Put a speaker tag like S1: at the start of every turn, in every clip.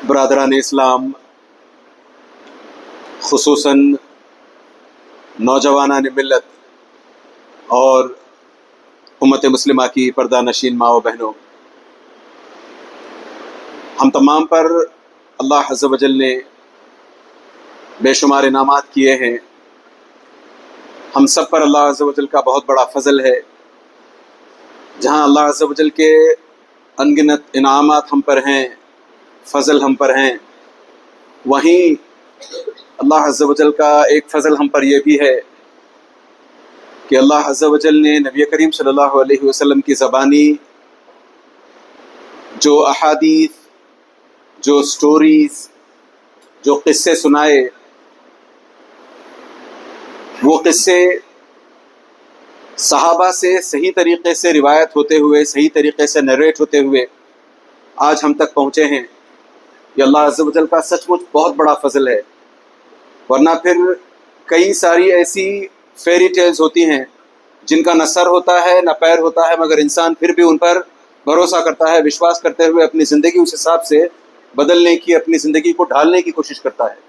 S1: برادران اسلام، خصوصاً نوجوانان ملت اور امت مسلمہ کی پردہ نشین ماں و بہنوں، ہم تمام پر اللہ عز و جل نے بے شمار انعامات کیے ہیں۔ ہم سب پر اللہ عز و جل کا بہت بڑا فضل ہے۔ جہاں اللہ عز و جل کے انگنت انعامات ہم پر ہیں، فضل ہم پر ہیں، وہیں اللہ عز و جل کا ایک فضل ہم پر یہ بھی ہے کہ اللہ عز و جل نے نبی کریم صلی اللہ علیہ وسلم کی زبانی جو احادیث، جو سٹوریز، جو قصے سنائے، وہ قصے صحابہ سے صحیح طریقے سے روایت ہوتے ہوئے، صحیح طریقے سے نریٹ ہوتے ہوئے آج ہم تک پہنچے ہیں۔ یہ اللہ عز و جل کا سچ مچ بہت بڑا فضل ہے، ورنہ پھر کئی ساری ایسی فیری ٹیلز ہوتی ہیں جن کا نہ سر ہوتا ہے نہ پیر ہوتا ہے، مگر انسان پھر بھی ان پر بھروسہ کرتا ہے، وشواس کرتے ہوئے اپنی زندگی اس حساب سے بدلنے کی، اپنی زندگی کو ڈھالنے کی کوشش کرتا ہے۔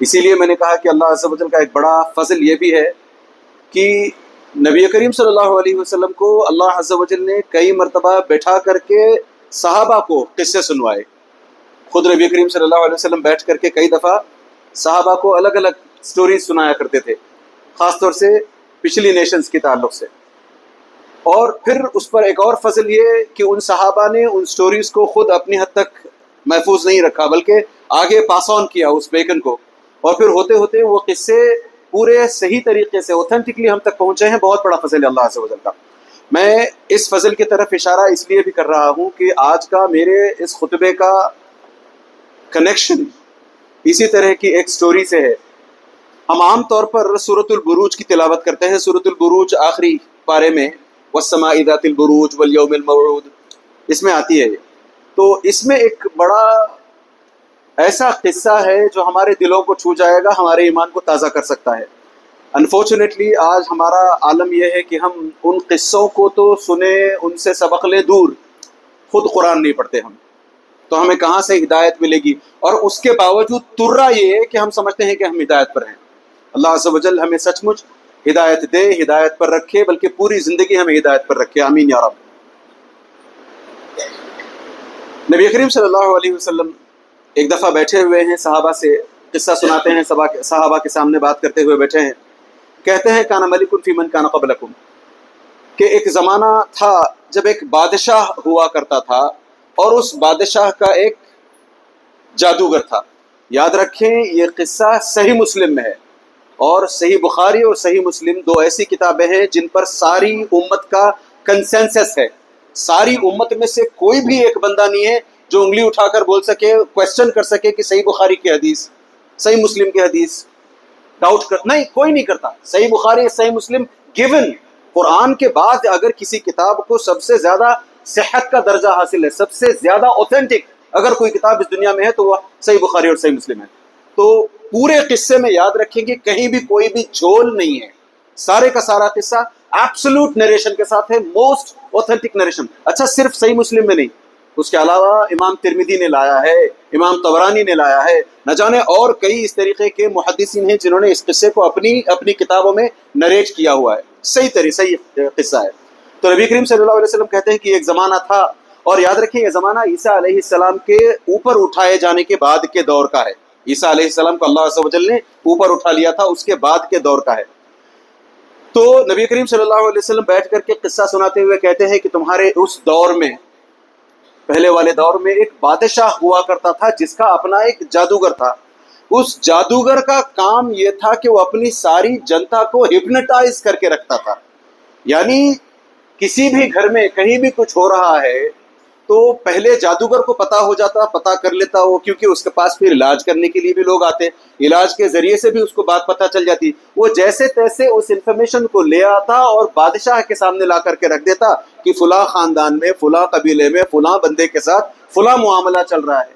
S1: اسی لیے میں نے کہا کہ اللہ عز و جل کا ایک بڑا فضل یہ بھی ہے کہ نبی کریم صلی اللہ علیہ وسلم کو اللہ عز و جل نے کئی مرتبہ بیٹھا کر کے صحابہ کو قصے سنوائے۔ خود نبی کریم صلی اللہ علیہ وسلم بیٹھ کر کے کئی دفعہ صحابہ کو الگ الگ سٹوریز سنایا کرتے تھے، خاص طور سے پچھلی نیشنز کے تعلق سے۔ اور پھر اس پر ایک اور فضل یہ کہ ان صحابہ نے ان سٹوریز کو خود اپنی حد تک محفوظ نہیں رکھا، بلکہ آگے پاس آن کیا اس بیکن کو، اور پھر ہوتے ہوتے وہ قصے پورے صحیح طریقے سے اوتھینٹکلی ہم تک پہنچے ہیں۔ بہت بڑا فضل ہے اللہ عز و جل کا۔ میں اس فضل کی طرف اشارہ اس لیے بھی کر رہا ہوں کہ آج کا میرے اس خطبے کا کنیکشن اسی طرح کی ایک سٹوری سے ہے۔ ہم عام طور پر سورۃ البروج کی تلاوت کرتے ہیں۔ سورۃ البروج آخری پارے میں والسماء ذات البروج والیوم الموعود اس میں آتی ہے۔ تو اس میں ایک بڑا ایسا قصہ ہے جو ہمارے دلوں کو چھو جائے گا، ہمارے ایمان کو تازہ کر سکتا ہے۔ انفارچونیٹلی آج ہمارا عالم یہ ہے کہ ہم ان قصوں کو تو سنیں، ان سے سبق لیں دور، خود قرآن نہیں پڑھتے ہم، تو ہمیں کہاں سے ہدایت ملے گی؟ اور اس کے باوجود ترا یہ ہے کہ ہم سمجھتے ہیں کہ ہم ہدایت پر ہیں۔ اللہ عز و جل ہمیں سچ مچ ہدایت دے، ہدایت پر رکھے، بلکہ پوری زندگی ہمیں ہدایت پر رکھے، آمین یا رب۔ نبی کریم صلی اللہ علیہ وسلم ایک دفعہ بیٹھے ہوئے ہیں، صحابہ سے قصہ سناتے ہیں، صحابہ کے سامنے بات کرتے ہوئے بیٹھے ہیں۔ کہتے ہیں کان ملک فی من کان قبلکم، کہ ایک زمانہ تھا جب ایک بادشاہ ہوا کرتا تھا، اور اس بادشاہ کا ایک جادوگر تھا۔ یاد رکھیں یہ قصہ صحیح مسلم میں ہے، اور صحیح بخاری اور صحیح مسلم دو ایسی کتابیں ہیں جن پر ساری امت کا کنسنسس ہے۔ ساری امت میں سے کوئی بھی ایک بندہ نہیں ہے جو انگلی اٹھا کر بول سکے، کویسچن کر سکے کہ صحیح بخاری کی حدیث، صحیح مسلم کی حدیث ڈاؤٹ کر، نہیں، کوئی نہیں کرتا۔ صحیح بخاری، صحیح مسلم گیون، قرآن کے بعد اگر کسی کتاب کو سب سے زیادہ صحت کا درجہ حاصل ہے، سب سے زیادہ اوتھینٹک اگر کوئی کتاب اس دنیا میں ہے تو وہ صحیح بخاری اور صحیح مسلم ہے۔ تو پورے قصے میں یاد رکھیں کہ کہیں بھی کوئی بھی جھول نہیں ہے، سارے کا سارا قصہ ایبسولوٹ نریشن کے ساتھ ہے، موسٹ اوتھینٹک نریشن۔ اچھا، صرف صحیح مسلم میں نہیں، اس کے علاوہ امام ترمذی نے لایا ہے، امام طبرانی نے لایا ہے، نہ جانے اور کئی اس طریقے کے محدثین ہیں جنہوں نے اس قصے کو اپنی کتابوں میں نریٹ کیا ہوا ہے۔ صحیح قصہ ہے۔ تو نبی کریم صلی اللہ علیہ وسلم کہتے ہیں کہ ایک زمانہ تھا، اور یاد رکھیں یہ زمانہ عیسیٰ علیہ السلام کے اوپر اٹھائے جانے کے بعد کے دور کا ہے۔ عیسیٰ علیہ السلام کو اللہ عز و جل نے اوپر اٹھا لیا تھا، اس کے بعد کے دور کا ہے۔ تو نبی کریم صلی اللہ علیہ وسلم بیٹھ کر کے قصہ سناتے ہوئے کہتے ہیں کہ تمہارے اس دور میں، پہلے والے دور میں، ایک بادشاہ ہوا کرتا تھا جس کا اپنا ایک جادوگر تھا۔ اس جادوگر کا کام یہ تھا کہ وہ اپنی ساری جنتا کو ہپنوٹائز کر کے رکھتا تھا۔ یعنی کسی بھی گھر میں کہیں بھی کچھ ہو رہا ہے تو پہلے جادوگر کو پتا کر لیتا وہ، کیونکہ اس کے پاس پھر علاج کرنے کے لیے بھی لوگ آتے، علاج کے ذریعے سے بھی اس کو بات پتہ چل جاتی۔ وہ جیسے تیسے اس انفارمیشن کو لے آتا اور بادشاہ کے سامنے لا کر کے رکھ دیتا کہ فلاں خاندان میں، فلاں قبیلے میں، فلاں بندے کے ساتھ فلاں معاملہ چل رہا ہے۔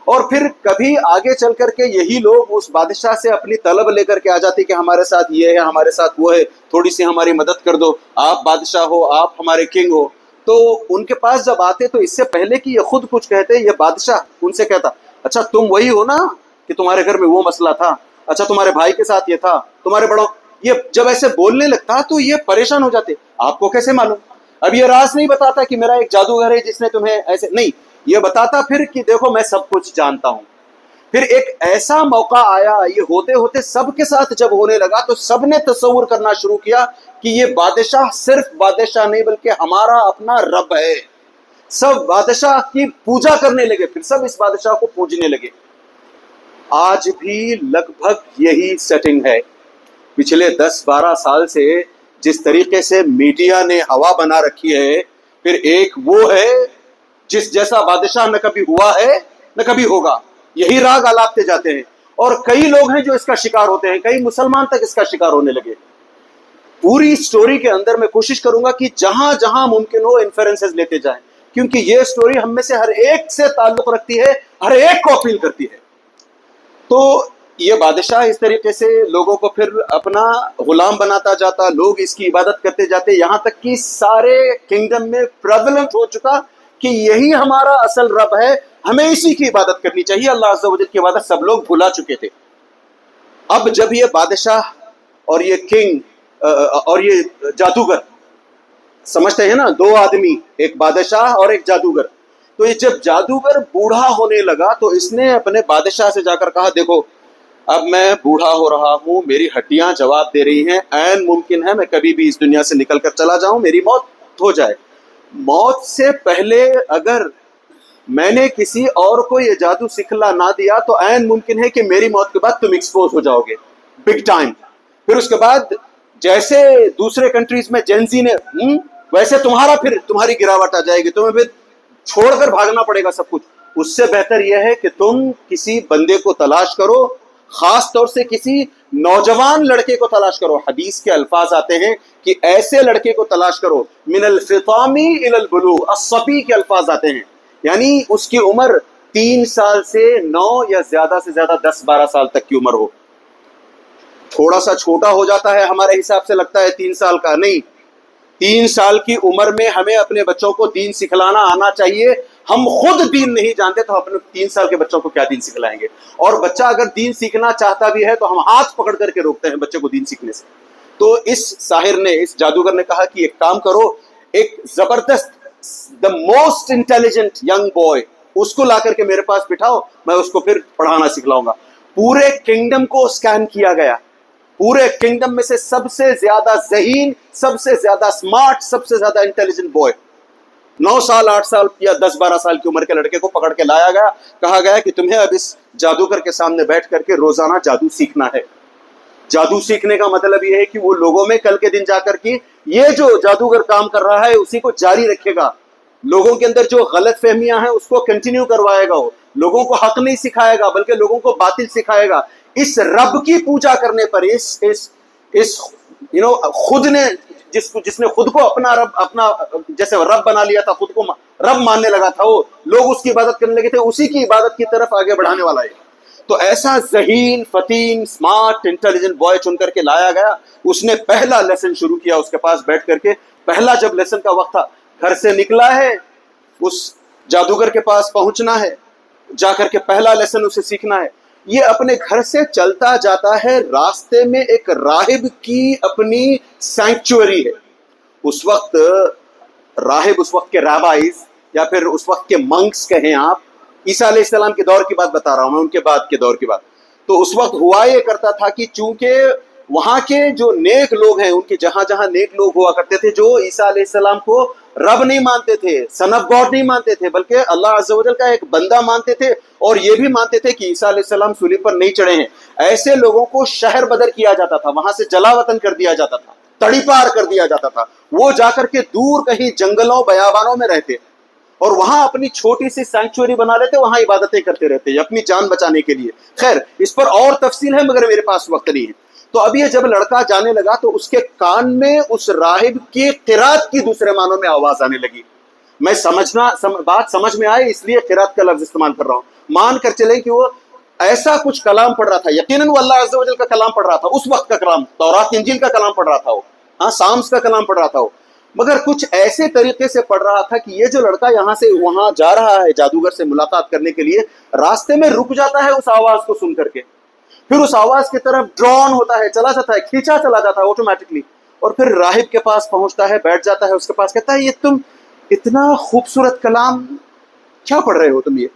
S1: اور پھر کبھی آگے چل کر کے یہی لوگ اس بادشاہ سے اپنی طلب لے کر کے آ جاتے کہ ہمارے ساتھ یہ ہے، ہمارے ساتھ وہ ہے، تھوڑی سی ہماری مدد کر دو، آپ بادشاہ ہو، آپ ہمارے کنگ ہو۔ تو ان کے پاس جب آتے تو اس سے پہلے کہ یہ خود کچھ کہتے، یہ بادشاہ ان سے کہتا اچھا تم وہی ہو نا کہ تمہارے گھر میں وہ مسئلہ تھا, اچھا تمہارے بھائی کے ساتھ یہ تھا, تمہارے بڑوں. یہ جب ایسے بولنے لگتا تو یہ پریشان ہو جاتے, آپ کو کیسے معلوم؟ اب یہ راز نہیں بتاتا کہ میرا ایک جادوگر ہے جس نے تمہیں ایسے, نہیں, یہ بتاتا پھر کہ دیکھو میں سب کچھ جانتا ہوں. پھر ایک ایسا موقع آیا, یہ ہوتے ہوتے سب کے ساتھ جب ہونے لگا تو سب نے تصور کرنا شروع کیا کہ یہ بادشاہ صرف بادشاہ نہیں بلکہ ہمارا اپنا رب ہے. سب بادشاہ کی پوجا کرنے لگے, پھر سب اس بادشاہ کو پوجنے لگے. آج بھی لگ بھگ یہی سیٹنگ ہے. پچھلے 10-12 سال سے جس طریقے سے میڈیا نے ہوا بنا رکھی ہے, پھر ایک وہ ہے جس جیسا بادشاہ نہ کبھی ہوا ہے نہ کبھی ہوگا, یہی راگ آلاپتے جاتے ہیں. اور کئی لوگ ہیں جو اس کا شکار ہوتے ہیں, کئی مسلمان تک اس کا شکار ہونے لگے. پوری سٹوری کے اندر میں کوشش کروں گا کہ جہاں جہاں ممکن ہو انفرنسز لیتے جائیں, کیونکہ یہ سٹوری ہم میں سے ہر ایک سے تعلق رکھتی ہے, ہر ایک کو اپیل کرتی ہے. تو یہ بادشاہ اس طریقے سے لوگوں کو پھر اپنا غلام بناتا جاتا, لوگ اس کی عبادت کرتے جاتے, یہاں تک کہ سارے کنگڈم میں پریویلنٹ ہو چکا کہ یہی ہمارا اصل رب ہے, ہمیں اسی کی عبادت کرنی چاہیے. اللہ عز و جل کی عبادت سب لوگ بھلا چکے تھے. اب جب یہ بادشاہ اور یہ کنگ اور یہ جادوگر, سمجھتے ہیں نا, 2 آدمی, ایک بادشاہ اور ایک جادوگر. تو یہ جب جادوگر بوڑھا ہونے لگا تو اس نے اپنے بادشاہ سے جا کر کہا, دیکھو اب میں بوڑھا ہو رہا ہوں, میری ہڈیاں جواب دے رہی ہیں, عین ممکن ہے میں کبھی بھی اس دنیا سے نکل کر چلا جاؤں, میری موت ہو جائے. موت سے پہلے اگر میں نے کسی اور کو یہ جادو سکھلا نہ دیا تو عین ممکن ہے کہ میری موت کے بعد تم ایکسپوز ہو جاؤ گے بگ ٹائم. پھر اس کے بعد جیسے دوسرے کنٹریز میں جینزی نے, ویسے تمہاری گراوٹ آ جائے گی, تمہیں پھر چھوڑ کر بھاگنا پڑے گا سب کچھ. اس سے بہتر یہ ہے کہ تم کسی بندے کو تلاش کرو, خاص طور سے کسی نوجوان لڑکے کو تلاش کرو. حدیث کے الفاظ آتے ہیں کہ ایسے لڑکے کو تلاش کرو, من الفطامی الی البلوغ, الصبی کے الفاظ آتے ہیں, یعنی اس کی عمر 3 سال سے 9 یا زیادہ سے زیادہ 10-12 سال تک کی عمر ہو. تھوڑا سا چھوٹا ہو جاتا ہے ہمارے حساب سے, لگتا ہے 3 سال کا, نہیں, 3 سال کی عمر میں ہمیں اپنے بچوں کو دین سکھلانا آنا چاہیے. ہم خود دین نہیں جانتے تو اپنے 3 سال کے بچوں کو کیا دین سکھلائیں گے؟ اور بچہ اگر دین سیکھنا چاہتا بھی ہے تو ہم ہاتھ پکڑ کر کے روکتے ہیں بچے کو دین سیکھنے سے. تو اس ساحر نے, اس جادوگر نے کہا کہ ایک کام کرو, ایک زبردست the most intelligent young boy, اس کو لا کر کے میرے پاس بٹھاؤ, میں اس کو پھر پڑھانا سکھلاؤں گا. پورے کنگڈم کو اسکین کیا گیا, پورے کنگڈم میں سے سب سے زیادہ ذہین, سب سے زیادہ اسمارٹ, سب سے زیادہ انٹیلیجنٹ بوائے, 9 سال 8 سال یا 10-12 سال کی عمر کے لڑکے کو پکڑ کے لایا گیا. کہا گیا کہ تمہیں اب اس جادوگر کے سامنے بیٹھ کر کے روزانہ جادو سیکھنا ہے. جادو سیکھنے کا مطلب یہ ہے کہ وہ لوگوں میں کل کے دن جا کر کے یہ جو جادوگر کام کر رہا ہے اسی کو جاری رکھے گا. لوگوں کے اندر جو غلط فہمیاں ہیں اس کو کنٹینیو کروائے گا. وہ لوگوں کو حق نہیں سکھائے گا بلکہ لوگوں کو باطل سکھائے گا. اس رب کی پوجا کرنے پر, اس خود نے جس نے خود کو اپنا رب, اپنا جیسے رب بنا لیا تھا, خود کو رب ماننے لگا تھا, وہ لوگ اس کی عبادت کرنے لگے تھے, اسی کی عبادت کی طرف آگے بڑھانے والا ہے. تو ایسا ذہین, فتین, اسمارٹ, انٹیلیجنٹ بوائے چن کر کے لایا گیا. اس نے پہلا لیسن شروع کیا اس کے پاس بیٹھ کر کے. پہلا جب لیسن کا وقت تھا, گھر سے نکلا ہے, اس جادوگر کے پاس پہنچنا ہے, جا کر کے پہلا لیسن اسے سیکھنا ہے. یہ اپنے گھر سے چلتا جاتا ہے, راستے میں ایک راہب کی اپنی سینکچوری ہے. اس وقت راہب, اس وقت کے رابائز یا پھر اس وقت کے منکس کہیں آپ, عیسیٰ علیہ السلام کے دور کی بات بتا رہا ہوں میں, ان کے بعد کے دور کی بات. تو اس وقت ہوا یہ کرتا تھا کہ چونکہ وہاں کے جو نیک لوگ ہیں, ان کے جہاں جہاں نیک لوگ ہوا کرتے تھے, جو عیسیٰ علیہ السلام کو رب نہیں مانتے تھے, سن آف گاڈ نہیں مانتے تھے, بلکہ اللہ عز و جل کا ایک بندہ مانتے تھے, اور یہ بھی مانتے تھے کہ عیسیٰ علیہ السلام صلیب پر نہیں چڑھے ہیں, ایسے لوگوں کو شہر بدر کیا جاتا تھا, وہاں سے جلا وطن کر دیا جاتا تھا, تڑی پار کر دیا جاتا تھا. وہ جا کر کے دور کہیں جنگلوں بیابانوں میں رہتے اور وہاں اپنی چھوٹی سی سینکچوری بنا لیتے, وہاں عبادتیں کرتے رہتے اپنی جان بچانے کے لیے. خیر, اس پر اور تفصیل ہے مگر میرے پاس وقت نہیں ہے. تو اب یہ جب لڑکا جانے لگا تو اس کے کان میں اس راہب کی قرات کی دوسرے معنوں میں آواز آنے لگی. میں بات سمجھ میں آئے اس لیے قرات کا لفظ استعمال کر رہا ہوں. مان کر چلیں کہ وہ ایسا کچھ کلام پڑھ رہا تھا, یقیناً وہ اللہ عز و جل کا کلام پڑھ رہا تھا, اس وقت کا کلام, تورات انجیل کا کلام پڑھ رہا تھا, وہ سامس کا کلام پڑھ رہا تھا. وہ مگر کچھ ایسے طریقے سے پڑھ رہا تھا کہ یہ جو لڑکا یہاں سے وہاں جا رہا ہے جادوگر سے ملاقات کرنے کے لیے، راستے میں رک جاتا ہے اس آواز کو سن کر کے، پھر اس آواز کی طرف ڈرون ہوتا ہے، چلا جاتا ہے، کھینچا چلا جاتا ہے آٹومیٹکلی، اور پھر راہب کے پاس پہنچتا ہے، بیٹھ جاتا ہے اس کے پاس، کہتا ہے یہ تم اتنا خوبصورت کلام کیا پڑھ رہے ہو تم، یہ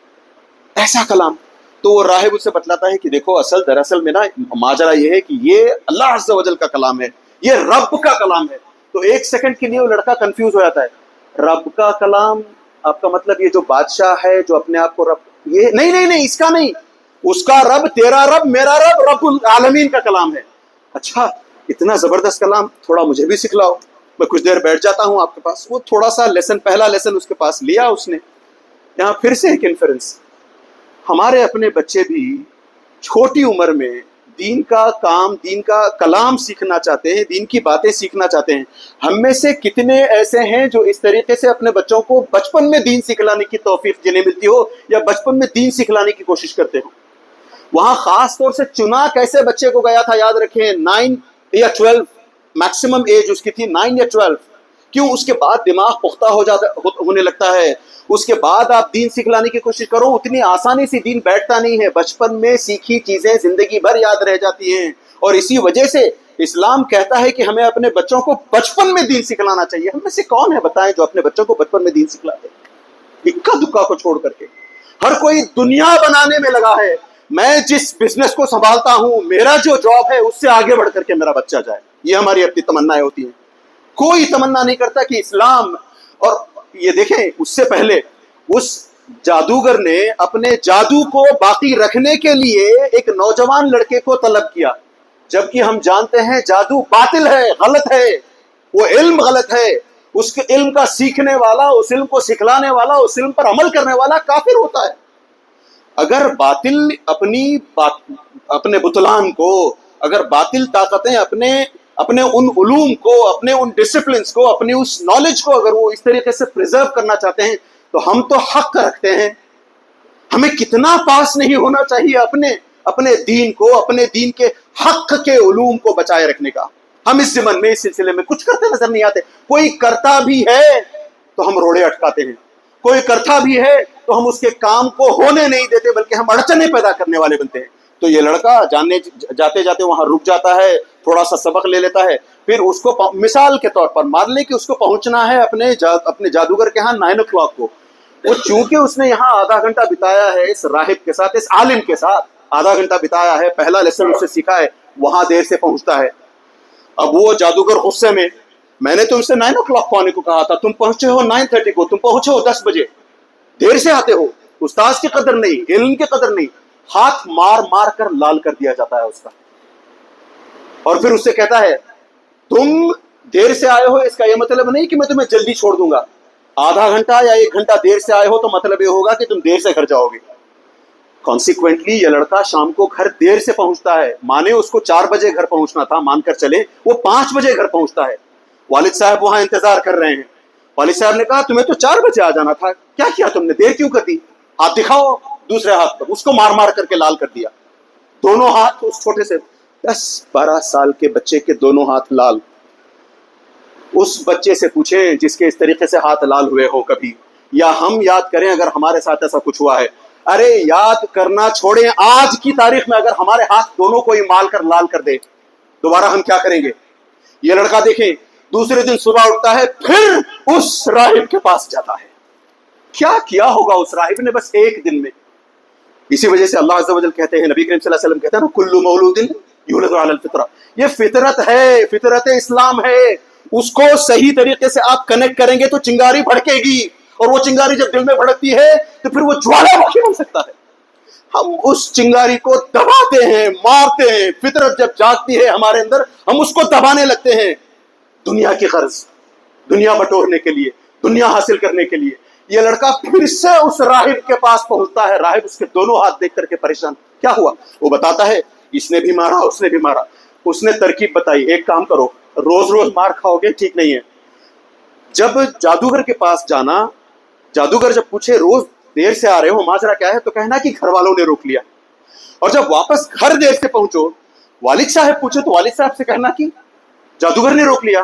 S1: ایسا کلام؟ تو وہ راہب اسے بتلاتا ہے کہ دیکھو دراصل میں نا ماجرا یہ ہے کہ یہ اللہ عز و جل کا کلام ہے، یہ رب کا کلام ہے۔ تو ایک سیکنڈ کے لیے وہ لڑکا کنفیوز ہو جاتا ہے، رب کا کلام، آپ کا مطلب یہ جو بادشاہ ہے جو اپنے آپ کو رب، یہ نہیں اس کا نہیں، اس کا رب، تیرا رب، میرا رب، رب العالمین کا کلام ہے۔ اچھا اتنا زبردست کلام، تھوڑا مجھے بھی سکھلاؤ، میں کچھ دیر بیٹھ جاتا ہوں آپ کے پاس۔ وہ تھوڑا سا لیسن، پہلا لیسن اس کے پاس لیا اس نے۔ یہاں پھر سے ایک انفرنس، ہمارے اپنے بچے بھی چھوٹی عمر میں دین کا کام، دین کا کلام سیکھنا چاہتے ہیں، دین کی باتیں سیکھنا چاہتے ہیں۔ ہم میں سے کتنے ایسے ہیں جو اس طریقے سے اپنے بچوں کو بچپن میں دین سکھلانے کی توفیق جنہیں ملتی ہو یا بچپن میں دین سکھلانے کی کوشش کرتے ہو؟ وہاں خاص طور سے چنا کیسے بچے کو گیا تھا، یاد رکھیں 9 یا 12 میکسیمم ایج اس کی تھی، 9 یا 12۔ کیوں؟ اس کے بعد دماغ پختہ ہونے لگتا ہے، اس کے بعد آپ دین سکھلانے کی کوشش کرو، اتنی آسانی سے دین بیٹھتا نہیں ہے، بچپن میں سیکھی چیزیں زندگی بھر یاد رہ جاتی ہیں۔ اور اسی وجہ سے اسلام کہتا ہے کہ ہمیں اپنے بچوں کو بچپن میں دین سکھلانا چاہیے۔ ہم میں سے کون ہے بتائیں جو اپنے بچوں کو بچپن میں دین سکھلاتے ہیں؟ اکا دکا کو چھوڑ کر کے ہر کوئی دنیا بنانے میں لگا ہے۔ میں جس بزنس کو سنبھالتا ہوں، میرا جو جاب ہے اس سے آگے بڑھ کر کے میرا بچہ جائے، یہ ہماری اپنی تمنائیں ہوتی ہیں۔ کوئی تمنا نہیں کرتا کہ اسلام، اور یہ دیکھیں اس سے پہلے اس جادوگر نے اپنے جادو کو باقی رکھنے کے لیے ایک نوجوان لڑکے کو طلب کیا، جبکہ ہم جانتے ہیں جادو باطل ہے، غلط ہے، وہ علم غلط ہے، اس کے علم کا سیکھنے والا، اس علم کو سکھلانے والا، اس علم پر عمل کرنے والا کافر ہوتا ہے۔ اگر باطل اپنے بطلان کو، اگر باطل طاقتیں اپنے ان علوم کو، اپنے ان ڈسپلنز کو، اپنی اس نالج کو اگر وہ اس طریقے سے پریزرو کرنا چاہتے ہیں تو ہم تو حق رکھتے ہیں۔ ہمیں کتنا پاس نہیں ہونا چاہیے اپنے دین کو، اپنے دین کے حق کے علوم کو بچائے رکھنے کا۔ ہم اس ضمن میں، اس سلسلے میں کچھ کرتے نظر نہیں آتے۔ کوئی کرتا بھی ہے تو ہم روڑے اٹکاتے ہیں، کوئی کرتا بھی ہے تو ہم اس کے کام کو ہونے نہیں دیتے، بلکہ ہم اڑچنیں پیدا کرنے والے بنتے ہیں۔ تو یہ لڑکا جاتے جاتے وہاں رک جاتا ہے، تھوڑا سا سبق لے لیتا ہے، پھر اس کو مثال کے طور پر مان لے کہ اس کو پہنچنا ہے اپنے جادوگر کے ہاں 9 o'clock کو۔ وہ چونکہ اس نے یہاں آدھا گھنٹہ بتایا ہے اس راہب کے ساتھ، اس عالم کے ساتھ آدھا گھنٹہ بتایا ہے، پہلا لیسن اسے سیکھا ہے، وہاں دیر سے پہنچتا ہے۔ اب وہ جادوگر غصے میں نے تم سے 9 o'clock کو آنے کو کہا تھا، تم پہنچے ہو 9:30 کو، تم پہنچے ہو 10 بجے، دیر سے آتے ہو۔ استاذ کی قدر نہیں، علم کی قدر نہیں، ہاتھ مار مار کر لال کر دیا جاتا ہے اس کا۔ اور پھر اس سے کہتا ہے تم دیر سے آئے ہو، اس کا یہ مطلب نہیں کہ میں تمہیں جلدی چھوڑ دوں گا۔ آدھا گھنٹہ یا 1 گھنٹہ دیر سے آئے ہو تو مطلب یہ ہوگا کہ تم دیر سے گھر جاؤ گے۔ کانسیکوینٹلی یہ لڑکا شام کو گھر دیر سے پہنچتا ہے، مانے اس کو 4 بجے گھر پہنچنا تھا، مان کر چلے وہ 5 بجے گھر پہنچتا ہے۔ والد صاحب وہاں انتظار کر رہے ہیں۔ والد صاحب نے کہا تمہیں تو 4 بجے آ جانا تھا، کیا کیا تم نے، دیر کیوں کر دی؟ ہاتھ دکھاؤ دوسرے ہاتھ پر۔ اس کو مار مار کر کے لال کر دیا، دونوں ہاتھ اس چھوٹے سے 10-12 سال کے بچے کے دونوں ہاتھ لال۔ اس بچے سے پوچھیں جس کے اس طریقے سے ہاتھ لال ہوئے ہو کبھی، یا ہم یاد کریں اگر ہمارے ساتھ ایسا کچھ ہوا ہے۔ ارے یاد کرنا چھوڑیں، آج کی تاریخ میں اگر ہمارے ہاتھ دونوں کو ہی مال کر لال کر دے دوبارہ ہم کیا کریں گے؟ یہ لڑکا دیکھیں دوسرے دن صبح اٹھتا ہے، پھر اس راہب کے پاس جاتا ہے۔ کیا کیا ہوگا اس راہب نے بس ایک دن میں؟ اسی وجہ سے اللہ عز و جل کہتے ہیں، نبی کریم صلی اللہ علیہ وسلم کہتے ہیں نا، کل مولود یولد علی الفطرہ، یہ فطرت ہے، فطرت اسلام ہے۔ اس کو صحیح طریقے سے آپ کنیکٹ کریں گے تو چنگاری بھڑکے گی، اور وہ چنگاری جب دل میں بھڑکتی ہے تو پھر وہ جوالا باقی بن سکتا ہے۔ ہم اس چنگاری کو دباتے ہیں، مارتے ہیں۔ فطرت جب جاگتی ہے ہمارے اندر ہم اس کو دبانے لگتے ہیں، دنیا کی غرض، دنیا بٹورنے کے لیے، دنیا حاصل کرنے کے لیے۔ یہ لڑکا پھر سے اس راہب کے پاس پہنچتا ہے، راہب اس کے دونوں ہاتھ دیکھ کر کے پریشان، کیا ہوا؟ وہ بتاتا ہے اس نے بھی مارا، اس نے بھی مارا۔ اس نے ترکیب بتائی، ایک کام کرو، روز روز مار کھاؤ گے ٹھیک نہیں ہے۔ جب جادوگر کے پاس جانا، جادوگر جب پوچھے روز دیر سے آ رہے ہو، ماجرا کیا ہے، تو کہنا کہ گھر والوں نے روک لیا۔ اور جب واپس گھر دیر سے پہنچو، والد صاحب پوچھے تو والد صاحب سے کہنا کہ جادوگر نے روک لیا۔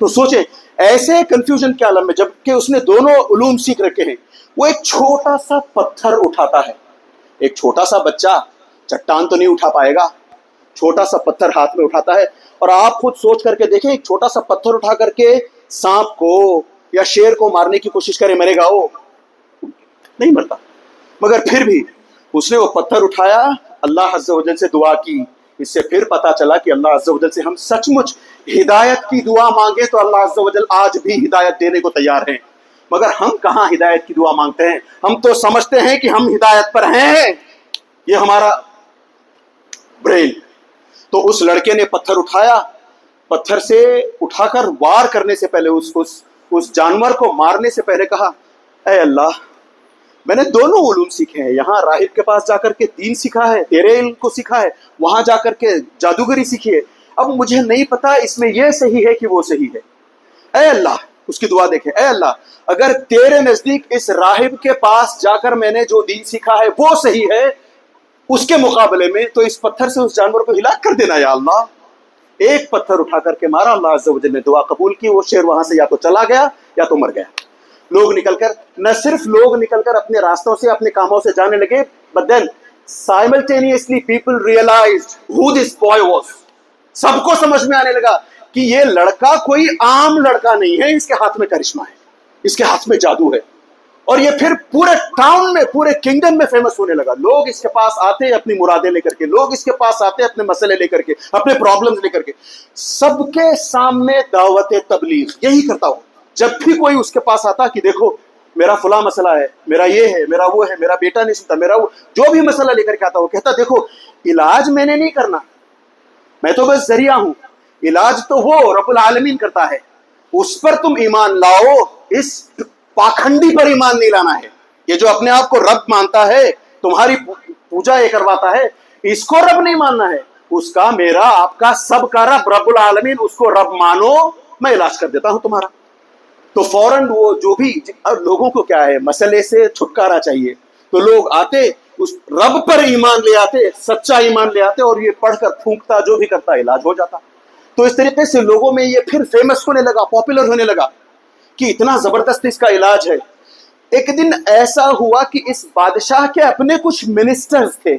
S1: تو سوچیں ایسے کنفیوژن کے عالم میں جبکہ اس نے دونوں علوم سیکھ رکھے ہیں، وہ ایک چھوٹا سا پتھر اٹھاتا ہے. ایک چھوٹا سا بچہ چٹان تو نہیں اٹھا پائے گا، چھوٹا سا پتھر ہاتھ میں اٹھاتا ہے. اور آپ خود سوچ کر کے دیکھیں، ایک چھوٹا سا پتھر اٹھا کر کے سانپ کو یا شیر کو مارنے کی کوشش کرے، مرے گا؟ وہ نہیں مرتا. مگر پھر بھی اس نے وہ پتھر اٹھایا، اللہ عز و جل سے دعا کی. اس سے پھر پتا چلا کہ اللہ عز و جل سے ہم سچ مچ ہدایت کی دعا مانگے تو اللہ عز و جل آج بھی ہدایت دینے کو تیار ہیں. مگر ہم کہاں ہدایت کی دعا مانگتے ہیں، ہم تو سمجھتے ہیں کہ ہم ہدایت پر ہیں، یہ ہمارا برین. تو اس لڑکے نے پتھر اٹھایا، پتھر سے اٹھا کر وار کرنے سے پہلے اس جانور کو مارنے سے پہلے کہا، اے اللہ میں نے دونوں علوم سیکھے ہیں، یہاں راہب کے پاس جا کر کے دین سیکھا ہے، تیرے علم کو سیکھا ہے، وہاں جا کر کے جادوگری سیکھی ہے، اب مجھے نہیں پتا اس میں یہ صحیح ہے کہ وہ صحیح ہے. اے اللہ، اس کی دعا دیکھیں، اے اللہ اگر تیرے نزدیک اس راہب کے پاس جا کر میں نے جو دین سیکھا ہے وہ صحیح ہے اس کے مقابلے میں، تو اس پتھر سے اس جانور کو ہلاک کر دینا یا اللہ. ایک پتھر اٹھا کر کے مارا، اللہ عز و جل نے دعا قبول کی، وہ شیر وہاں سے یا تو چلا گیا یا تو مر گیا. لوگ نکل کر، نہ صرف لوگ نکل کر اپنے راستوں سے اپنے کاموں سے جانے لگے، but then simultaneously people realized who this boy was. سب کو سمجھ میں آنے لگا کہ یہ لڑکا کوئی عام لڑکا نہیں ہے، اس کے ہاتھ میں کرشمہ ہے، اس کے ہاتھ میں جادو ہے. اور یہ پھر پورے ٹاؤن میں، پورے کنگڈم میں فیمس ہونے لگا. لوگ اس کے پاس آتے اپنی مرادیں لے کر کے، لوگ اس کے پاس آتے اپنے مسئلے لے کر کے، اپنے پرابلمز لے کر کے. سب کے سامنے دعوت تبلیغ یہی کرتا ہوں. جب بھی کوئی اس کے پاس آتا کہ دیکھو میرا فلاں مسئلہ ہے، میرا یہ ہے، میرا وہ ہے، میرا بیٹا نہیں سنتا، میرا وہ جو بھی مسئلہ لے کر کے آتا، وہ کہتا دیکھو علاج میں نے نہیں کرنا، میں تو بس ذریعہ ہوں، علاج تو وہ رب العالمین کرتا ہے، اس پر تم ایمان لاؤ، اس پاکھنڈی پر ایمان نہیں لانا ہے. یہ جو اپنے آپ کو رب مانتا ہے، تمہاری پوجا یہ کرواتا ہے، اس کو رب نہیں ماننا ہے. اس کا، میرا، آپ کا، سب کا رب رب العالمین، اس کو رب مانو، میں علاج کر دیتا ہوں تمہارا. تو فوراً وہ جو بھی لوگوں کو کیا ہے، مسئلے سے چھٹکارا چاہیے، تو لوگ آتے اس رب پر ایمان لے آتے، سچا ایمان لے آتے، اور یہ پڑھ کر پھونکتا جو بھی کرتا علاج ہو جاتا. تو اس طریقے سے لوگوں میں یہ پھر فیمس ہونے لگا، پاپولر ہونے لگا کہ اتنا زبردست اس کا علاج ہے. ایک دن ایسا ہوا کہ اس بادشاہ کے اپنے کچھ منسٹرز تھے،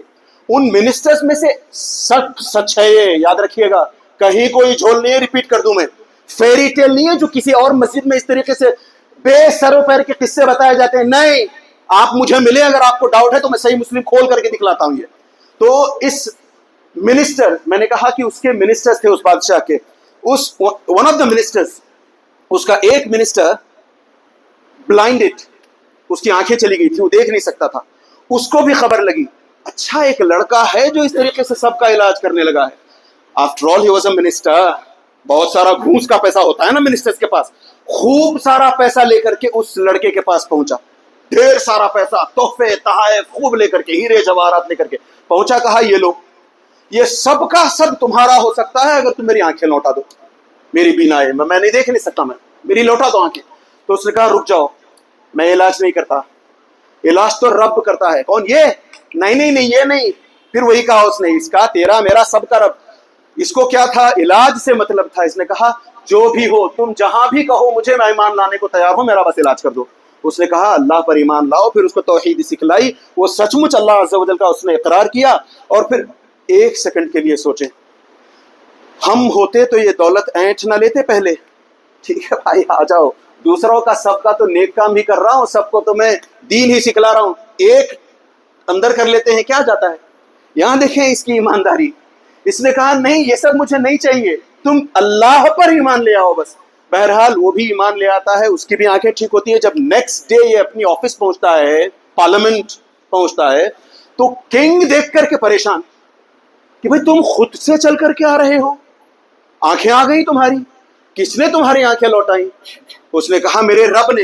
S1: ان منسٹرز میں سے سچ ہے، یہ یاد رکھیے گا، کہیں کوئی جھول نہیں ہے، ریپیٹ کر دوں میں، فیری ٹیل نہیں ہے جو کسی اور مسجد میں اس طریقے سے بے سر و پیر کے قصے بتائے جاتے ہیں. نہیں، آپ مجھے ملے، اگر آپ کو ڈاؤٹ ہے تو میں صحیح مسلم کھول کر کے دکھلاتا ہوں. یہ تو اس منسٹر، میں نے کہا کہ اس کے منسٹرز تھے اس بادشاہ کے، اس ون آف دا منسٹرز، اس کا ایک منسٹر بلائنڈڈ، اس کی آنکھیں چلی گئی تھی، وہ دیکھ نہیں سکتا تھا. اس کو بھی خبر لگی، اچھا ایک لڑکا ہے جو اس طریقے سے سب کا علاج کرنے لگا ہے. After all he was a minister. بہت سارا گھوس کا پیسہ ہوتا ہے نا منسٹرز کے پاس. خوب سارا پیسہ لے کر کے اس لڑکے کے پاس پہنچا، ڈھیر سارا پیسہ، تحفے تحائف خوب لے کر کے، ہیرے جواہرات لے کر کے پہنچا. کہا یہ لو، یہ سب کا سب تمہارا ہو سکتا ہے اگر تم میری آنکھیں لوٹا دو. میری بینا ہے، میں نہیں دیکھ نہیں سکتا، میں میری لوٹا دو آنکھیں. تو اس نے کہا رک جاؤ، میں علاج نہیں کرتا، علاج تو رب کرتا ہے. کون؟ یہ نہیں یہ نہیں. پھر وہی کہا اس نے، اس کا، تیرا، میرا، سب کا رب. اس کو کیا تھا؟ علاج سے مطلب تھا. اس نے کہا جو بھی ہو، تم جہاں بھی کہو، مجھے میں ایمان لانے کو تیار ہوں، میرا بس علاج کر دو. اس نے کہا اللہ پر ایمان لاؤ. پھر اس کو توحید سکھلائی، وہ سچ مچ اللہ عز و جل کا اس نے اقرار کیا. اور پھر ایک سیکنڈ کے لیے سوچیں، ہم ہوتے تو یہ دولت اینٹ نہ لیتے پہلے. ٹھیک ہے بھائی، آ جاؤ، دوسروں کا سب کا تو نیک کام بھی کر رہا ہوں، سب کو تو میں دین ہی سکھلا رہا ہوں، ایک اندر کر لیتے ہیں، کیا جاتا ہے. یہاں دیکھیں اس کی ایمانداری. اس نے کہا نہیں، یہ سب مجھے نہیں چاہیے، تم اللہ پر ایمان لے آؤ بس. بہرحال وہ بھی ایمان لے آتا ہے، اس کی بھی آنکھیں ٹھیک ہوتی ہے. جب نیکسٹ ڈے یہ اپنی آفس پہنچتا ہے، پارلیمنٹ پہنچتا ہے، تو کنگ دیکھ کر کے پریشان کہ بھئی تم خود سے چل کر کے آ رہے ہو، آنکھیں آ گئی تمہاری، کس نے تمہاری آنکھیں لوٹائی؟ اس نے کہا میرے رب نے.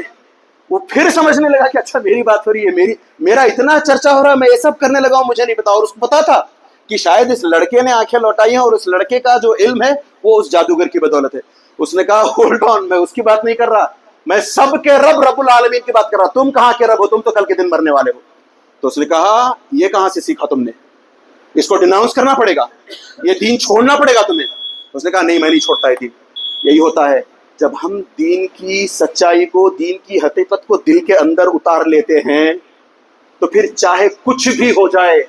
S1: وہ پھر سمجھنے لگا کہ اچھا میری بات ہو رہی ہے، میرا اتنا چرچا ہو رہا ہے، میں یہ سب کرنے لگا ہوں، مجھے نہیں پتا. اور اس کو پتا تھا کہ شاید اس لڑکے نے آنکھیں لوٹائی ہیں، اور اس لڑکے کا جو علم ہے وہ اس جادوگر کی بدولت ہے. اس نے کہا ہولڈ آن، میں اس کی بات نہیں کر رہا، میں سب کے رب العالمین کی بات کر رہا. تم کہاں کے رب ہو؟ تم تو کل کے دن مرنے والے ہو. تو اس نے کہا یہ کہاں سے سیکھا تم نے؟ اس کو ڈیناؤنس کرنا پڑے گا، یہ دین چھوڑنا پڑے گا تمہیں. اس نے کہا نہیں، میں نہیں چھوڑتا ہے دین، یہی ہوتا ہے جب ہم دین کی سچائی کو، دین کی حقیقت کو دل کے اندر اتار لیتے ہیں تو پھر چاہے کچھ بھی ہو جائے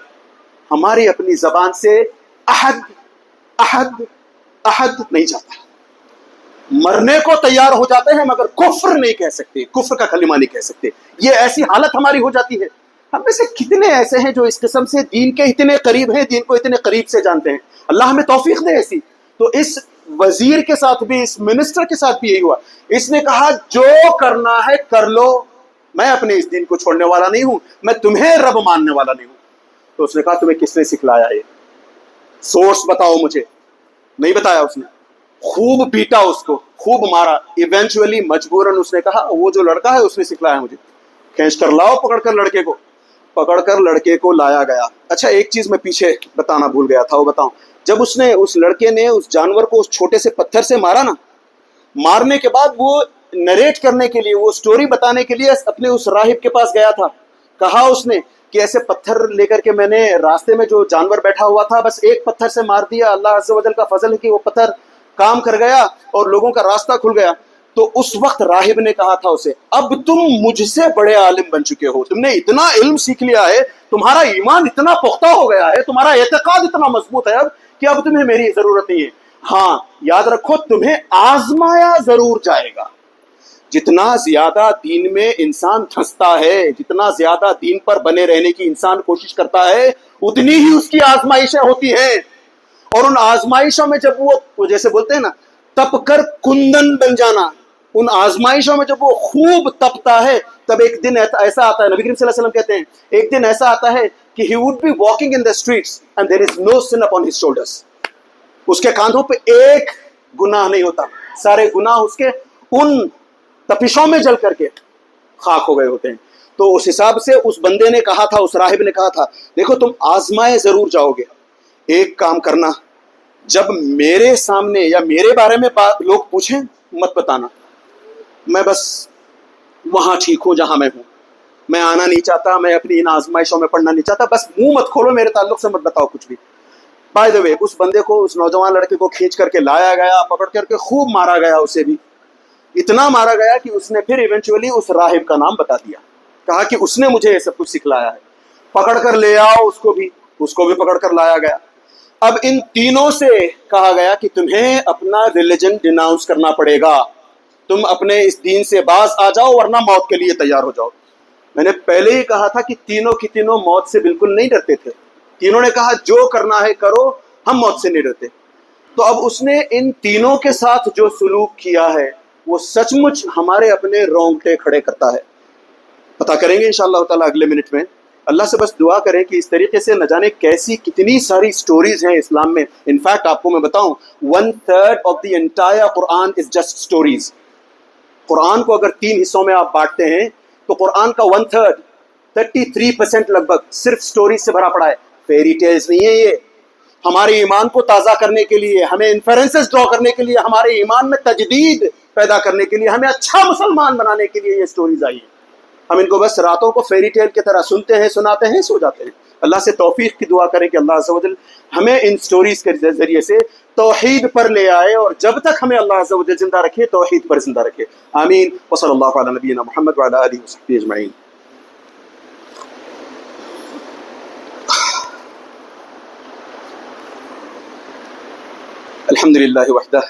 S1: ہماری اپنی زبان سے احد احد احد نہیں جاتا. مرنے کو تیار ہو جاتے ہیں مگر کفر نہیں کہہ سکتے، کفر کا کلمہ نہیں کہہ سکتے. یہ ایسی حالت ہماری ہو جاتی ہے. ہم میں سے کتنے ایسے ہیں جو اس قسم سے دین کے اتنے قریب ہیں، دین کو اتنے قریب سے جانتے ہیں. اللہ ہمیں توفیق دے ایسی. تو اس وزیر کے ساتھ بھی، اس منسٹر کے ساتھ بھی یہی ہوا. اس نے کہا جو کرنا ہے کر لو، میں اپنے اس دین کو چھوڑنے والا نہیں ہوں، میں تمہیں رب ماننے والا نہیں ہوں. تو اس نے کہا تمہیں کس نے سکھلایا یہ؟ سورس بتاؤ مجھے. نہیں بتایا اس نے. خوب پیٹا اس کو، خوب مارا. ایونچولی مجبوراً اس نے کہا وہ جو لڑکا ہے اس نے سکھلایا مجھے. کھینچ کر لاؤ، پکڑ کر لڑکے کو. پکڑ کر لڑکے کو لایا گیا. اچھا ایک چیز میں پیچھے بتانا بھول گیا تھا، وہ بتاؤں. جب اس لڑکے نے اس جانور کو اس چھوٹے سے پتھر سے مارا نا، مارنے کے بعد وہ نریٹ کرنے کے لیے، وہ سٹوری بتانے کے لیے اپنے اس راہب کے پاس گیا تھا. کہا اس نے کہ ایسے پتھر لے کر کے میں نے راستے میں جو جانور بیٹھا ہوا تھا بس ایک پتھر سے مار دیا. اللہ عز و جل کا فضل ہے کہ وہ پتھر کام کر گیا اور لوگوں کا راستہ کھل گیا. تو اس وقت راہب نے کہا تھا اسے اب تم مجھ سے بڑے عالم بن چکے ہو، تم نے اتنا علم سیکھ لیا ہے، تمہارا ایمان اتنا پختہ ہو گیا ہے، تمہارا اعتقاد اتنا مضبوط ہے اب کہ اب تمہیں میری ضرورت نہیں ہے. ہاں یاد رکھو تمہیں آزمایا ضرور جائے گا. جتنا زیادہ دین میں انسان دھنستا ہے، جتنا زیادہ دین پر بنے رہنے کی انسان کوشش کرتا ہے، اتنی ہی اس کی آزمائشیں ہوتی ہیں. اور ان آزمائشوں میں جب وہ جیسے بولتے ہیں نا تپ کر کندن بن جانا، ان آزمائشوں میں جب وہ خوب تپتا ہے تب ایک دن ایسا آتا ہے، نبی کریم صلی اللہ علیہ وسلم کہتے ہیں ایک دن ایسا آتا ہے کہ he would be walking in the streets and there is no sin upon his shoulders. اس کے کاندھوں پہ ایک گناہ نہیں ہوتا، سارے گناہ اس کے ان تپشوں میں جل کر کے خاک ہو گئے ہوتے ہیں. تو اس حساب سے اس بندے نے کہا تھا، اس راہب نے کہا تھا دیکھو تم آزمائے ضرور جاؤ گے، ایک کام کرنا، جب میرے سامنے یا میرے بارے میں لوگ پوچھیں مت بتانا، میں بس وہاں ٹھیک ہوں جہاں میں ہوں، میں آنا نہیں چاہتا، میں اپنی ان آزمائشوں میں پڑھنا نہیں چاہتا، بس منہ مت کھولو، میرے تعلق سے مت بتاؤ کچھ بھی. بائی دا وے اس بندے کو، اس نوجوان لڑکے کو کھینچ کر کے لایا گیا، پکڑ کر کے خوب مارا گیا. اسے بھی اتنا مارا گیا کہ اس نے پھر ایونچولی اس راہب کا نام بتا دیا، کہا کہ اس نے مجھے یہ سب کچھ سکھلایا ہے. پکڑ کر لے آؤ اس کو بھی پکڑ کر لایا گیا. اب ان تینوں سے کہا گیا کہ تمہیں اپنا ریلیجن ڈیناؤنس کرنا پڑے گا، تم اپنے اس دین سے باز آ جاؤ ورنہ موت کے لیے تیار ہو جاؤ. میں نے پہلے ہی کہا تھا کہ تینوں کی تینوں موت سے بالکل نہیں ڈرتے تھے. تینوں نے کہا جو کرنا ہے کرو، ہم موت سے نہیں ڈرتے. تو اب اس نے ان تینوں کے ساتھ جو سلوک کیا ہے وہ سچ مچ ہمارے اپنے رونگٹے کھڑے کرتا ہے. پتا کریں گے انشاءاللہ تعالیٰ اگلے منٹ میں. اللہ سے بس دعا کریں کہ اس طریقے سے نہ جانے کیسی کتنی ساری سٹوریز ہیں اسلام میں. انفیکٹ آپ کو میں بتاؤں 1/3 of the entire Quran is just stories. قرآن کو اگر 3 حصوں میں آپ بانٹتے ہیں تو قرآن کا 1/3 33% لگ بھگ صرف سٹوریز سے بھرا پڑا ہے. فیری ٹیلز نہیں ہے یہ. ہمارے ایمان کو تازہ کرنے کے لیے، ہمیں انفرنسز ڈرا کرنے کے لیے، ہمارے ایمان میں تجدید پیدا کرنے کے لیے، ہمیں اچھا مسلمان بنانے کے لیے یہ سٹوریز آئی ہیں. ہم ان کو بس راتوں کو فیری ٹیل کی طرح سنتے ہیں، سناتے ہیں، سو جاتے ہیں. اللہ سے توفیق کی دعا کریں کہ اللہ عز و جل ہمیں ان سٹوریز کے ذریعے سے توحید پر لے آئے اور جب تک ہمیں اللہ عز و جل زندہ رکھے توحید پر زندہ رکھے. آمین. وصلی اللہ علی نبینا محمد وعلی آلہ وصحبہ اجمعین. الحمدللہ وحدہ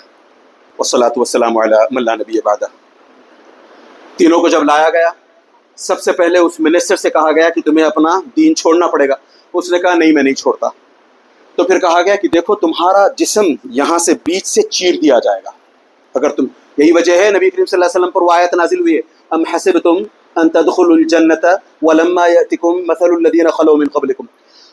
S1: والصلاة والسلام علی من لا نبی بعدہ. تینوں کو جب لایا گیا سب سے پہلے اس منسٹر سے کہا گیا کہ تمہیں اپنا دین چھوڑنا پڑے گا. اس نے کہا نہیں میں نہیں چھوڑتا. تو پھر کہا گیا کہ دیکھو تمہارا جسم یہاں سے بیچ سے چیر دیا جائے گا اگر تم. یہی وجہ ہے نبی کریم صلی اللہ علیہ وسلم پر وہ آیت نازل ہوئی ہے ام حسبتم ان تدخلوا الجنۃ ولما یأتکم مثل الذین خلوا من قبلکم.